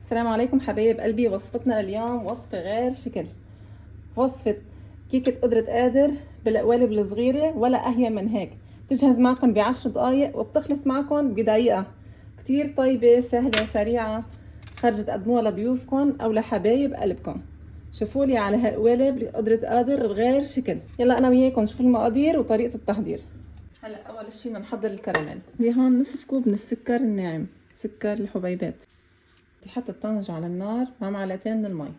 السلام عليكم حبايب قلبي. وصفتنا اليوم وصفة غير شكل، وصفة كيكة قدرة قادر بالقوالب الصغيرة، ولا أهين من هيك. تجهز معكم ب10 دقايق وبتخلص معكم بدقيقة. كتير طيبة سهلة سريعة، خرجة تقدموها لضيوفكم أو لحبايب قلبكم. شوفولي على هالقوالب قدرة قادر غير شكل. يلا أنا وياكم نشوف المقادير وطريقة التحضير. هلا أول شي بدنا نحضر الكراميل. دي هون نصف كوب من السكر الناعم، سكر الحبيبات. بدي احط الطنجة على النار مع معلقتين من المي،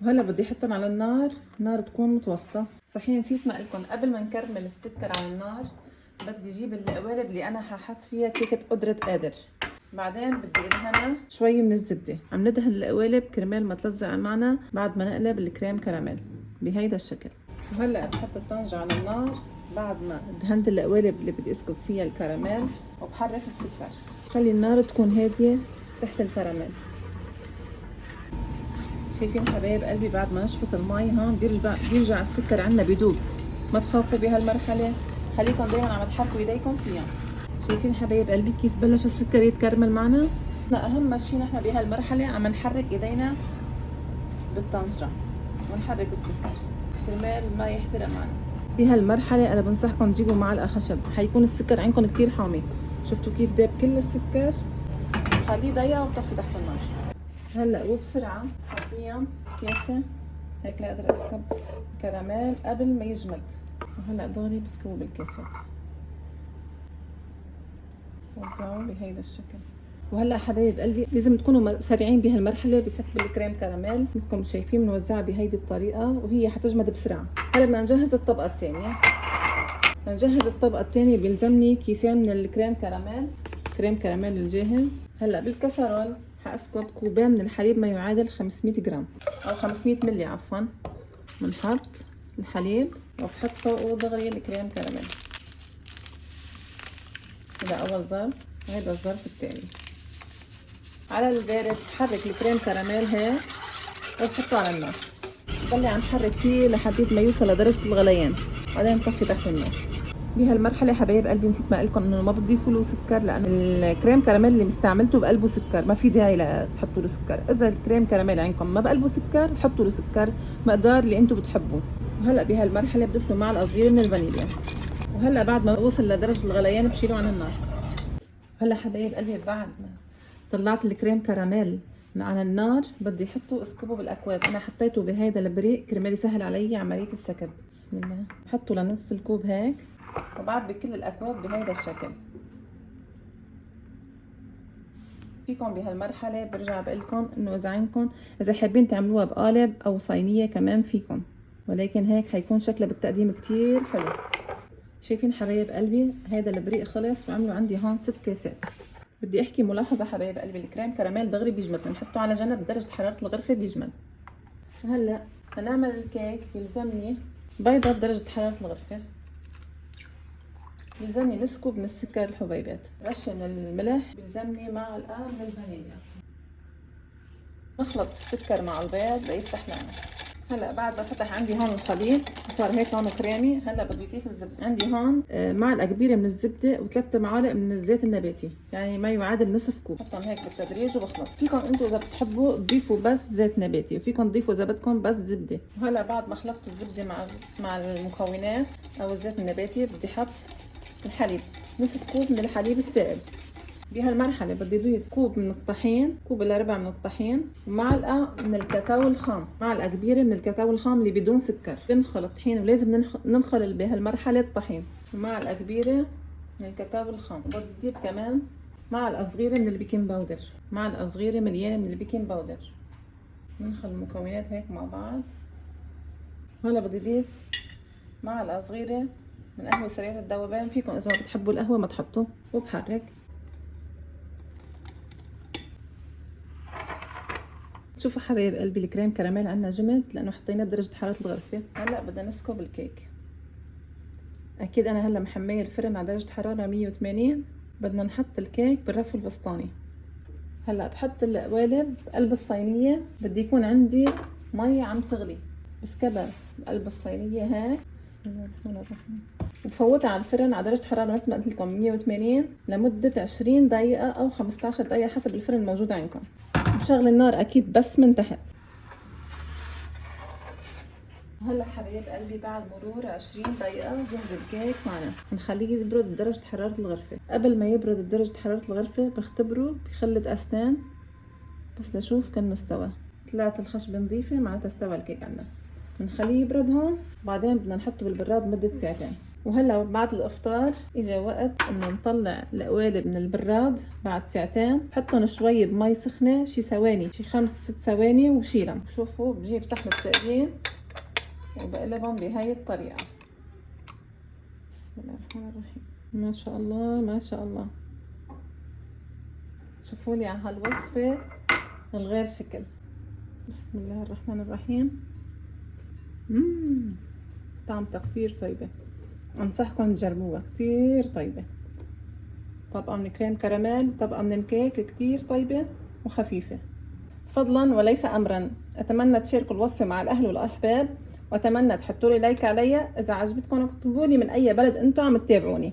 وهلا بدي احطهم على النار تكون متوسطة. صحيح نسيت ما قلكن، قبل ما نكرمل السكر على النار بدي اجيب القوالب اللي انا ححط فيها كيكة قدرة قادر. بعدين بدي ادهنها شوي من الزبدة. عم ندهن القوالب كرمال ما تلزق معنا بعد ما نقلب الكريم كراميل بهيدا الشكل. وهلا بحط الطنجة على النار بعد ما دهنت القوالب اللي بدي اسكب فيها الكراميل، وبحرك السكر. خلي النار تكون هادية تحت الكراميل. شايفين حبايب قلبي بعد ما نشفط المي هون بيرجع السكر عنا بيدوب. ما تخافوا بهالمرحلة، خليكم دايما عم تحركوا ايديكم فيها. شايفين حبايب قلبي كيف بلش السكر يتكرمل معنا؟ اهم شيء نحن بهالمرحلة عم نحرك ايدينا بالطنجرة ونحرك السكر كرمال ما يحترق معنا. بهالمرحلة انا بنصحكم تجيبوا معلقة خشب، حيكون السكر عندكم كتير حامي. شفتوا كيف داب كل السكر؟ خليه ضيق وطفي تحت النار. هلا وبسرعة فضيا كاسة هيك لاقدر اسكب كراميل قبل ما يجمد. وهلا دغري بسكبه بالكاسات، وزعوه بهيدا الشكل. وهلا حبايب قلبي لازم تكونوا سريعين بهالمرحله بسكب الكريم كراميل. مثلكم شايفين بنوزعها بهيدي الطريقه وهي حتجمد بسرعه. هلا بدنا نجهز الطبقه الثانيه. لنجهز الطبقه الثانيه بيلزمني كيسين من الكريم كراميل، كريم كراميل الجاهز. هلا بالكسرول حاسكب كوبين من الحليب ما يعادل 500 جرام او 500 ملي عفوا. بنحط الحليب وبحط فوقه دغري الكريم كراميل. هذا اول ظرف، وهذا الظرف الثاني. على البارد بحرك الكريم كراميل هيك وبحطه على النار. ضلي عم حرك فيه لحديت ما يوصل لدرجة الغليان، بعدين بطفي تحت النار. بهالمرحلة حبايب قلبي نسيت ما قلكم انه ما بتضيفوا له سكر، لانه الكريم كراميل اللي استعملته بقلبه سكر، ما في داعي لتحطوا له سكر. اذا الكريم كراميل عندكم ما بقلبه سكر حطوا له سكر مقدار اللي انتم بتحبوه. وهلا بهالمرحلة بضيف له معلقة صغيرة من الفانيليا. وهلا بعد ما وصل لدرجة الغليان بشيله عن النار. هلا حبايب قلبي بعد ما طلعت الكريم كراميل من على النار بدي احطه اسكبه بالاكواب. انا حطيته بهيدا البريق كرمال يسهل علي عمليه السكب. بسم الله. حطه لنص الكوب هيك، وبعد بكل الاكواب بهيدا الشكل. فيكم بهالمرحله برجع بقلكم انه اذا عندكم، اذا حابين تعملوها بقالب او صينيه كمان فيكم، ولكن هيك حيكون شكلها بالتقديم كتير حلو. شايفين حبايب قلبي هيدا البريق خلص وعملوا عندي هون 6 كاسات. بدي احكي ملاحظه حبايب قلبي، الكريم كراميل دغري بيجمد، بنحطه على جنب بدرجه حراره الغرفه بيجمد. وهلا لنعمل الكيك بيلزمني بيضه بدرجه حراره الغرفه، بيلزمني نص كوب من السكر الحبيبات، رشه من الملح، بيلزمني معلقه من الفانيليا. نخلط السكر مع البيض ليفتح معنا. هلا بعد ما فتح عندي هون الخليط صار هيك لونه كريمي، هلا بدي اضيف الزبده. عندي هون معلقه كبيره من الزبده و3 معالق من الزيت النباتي، يعني ما يعادل نصف كوب. بحطهم هيك بالتدريج وبخلط. فيكم انتم اذا بتحبوا تضيفوا بس زيت نباتي، وفيكم تضيفوا اذا بدكم بس زبده. وهلا بعد ما خلطت الزبده مع المكونات او الزيت النباتي بدي احط الحليب، نصف كوب من الحليب السائل. بهالمرحلة بدي اضيف كوب من الطحين، كوب الا ربع من الطحين، ومعلقة من الكاكاو الخام، معلقة كبيرة من الكاكاو الخام اللي بدون سكر. بنخلط طحين، ولازم ننخل بهالمرحلة الطحين، ومعلقة كبيرة من الكاكاو الخام. بدي اضيف كمان معلقة صغيرة من البيكنج باودر، معلقة صغيرة مليانة من البيكنج باودر. ننخل المكونات هيك مع بعض. هلا بدي اضيف معلقة صغيرة من قهوة سريعة الذوبان، فيكم اذا ما بتحبوا القهوة ما تحطوا، وبحرك. شوفوا حبايب قلبي الكريم كراميل عندنا جمد لانه حطيناه بدرجه حراره الغرفه. هلا بدنا نسكب الكيك. اكيد انا هلا محميه الفرن على درجه حراره 180. بدنا نحط الكيك بالرف الوسطاني. هلا بحط القوالب بقلب الصينيه. بدي يكون عندي مي عم تغلي، بسكبها بقلب الصينيه هيك. بسم الله الرحمن الرحيم. وبفوتها على الفرن على درجة حرارة مثل ما قلت لكم 180 لمدة 20 دقيقة أو 15 دقيقة حسب الفرن الموجود عندكم. بشغل النار أكيد بس من تحت. هلا حبايب قلبي بعد مرور 20 دقيقة جهز الكيك معنا. هنخليه يبرد بدرجة حرارة الغرفة. قبل ما يبرد بدرجة حرارة الغرفة بختبره بخلة أسنان بس لشوف كأنه استوى. طلعت الخشبة نظيفة معناتها استوى الكيك عنا. بنخليه يبرد هون، بعدين بدنا نحطه بالبراد مدة ساعتين. وهلا بعد الافطار اجا وقت انه نطلع القوالب من البراد بعد ساعتين، بحطهم شوي بمي سخنة شي ثواني، شي 5-6 ثواني وبشيلهم. شوفوا بجيب صحن التقديم وبقلبهم بهاي الطريقة. بسم الله الرحمن الرحيم. ما شاء الله ما شاء الله. شوفوا لي على هالوصفة الغير شكل. بسم الله الرحمن الرحيم. طعمتها كتير طيبة، انصحكم تجربوها كتير طيبة. طبقة من كريم كراميل، طبقة من الكيك كتير طيبة وخفيفة. فضلا وليس امرا اتمنى تشاركوا الوصفة مع الاهل والاحباب، واتمنى تحطوا لي لايك عليا اذا عجبتكم، وتكتبوا لي من اي بلد انتم عم تتابعوني.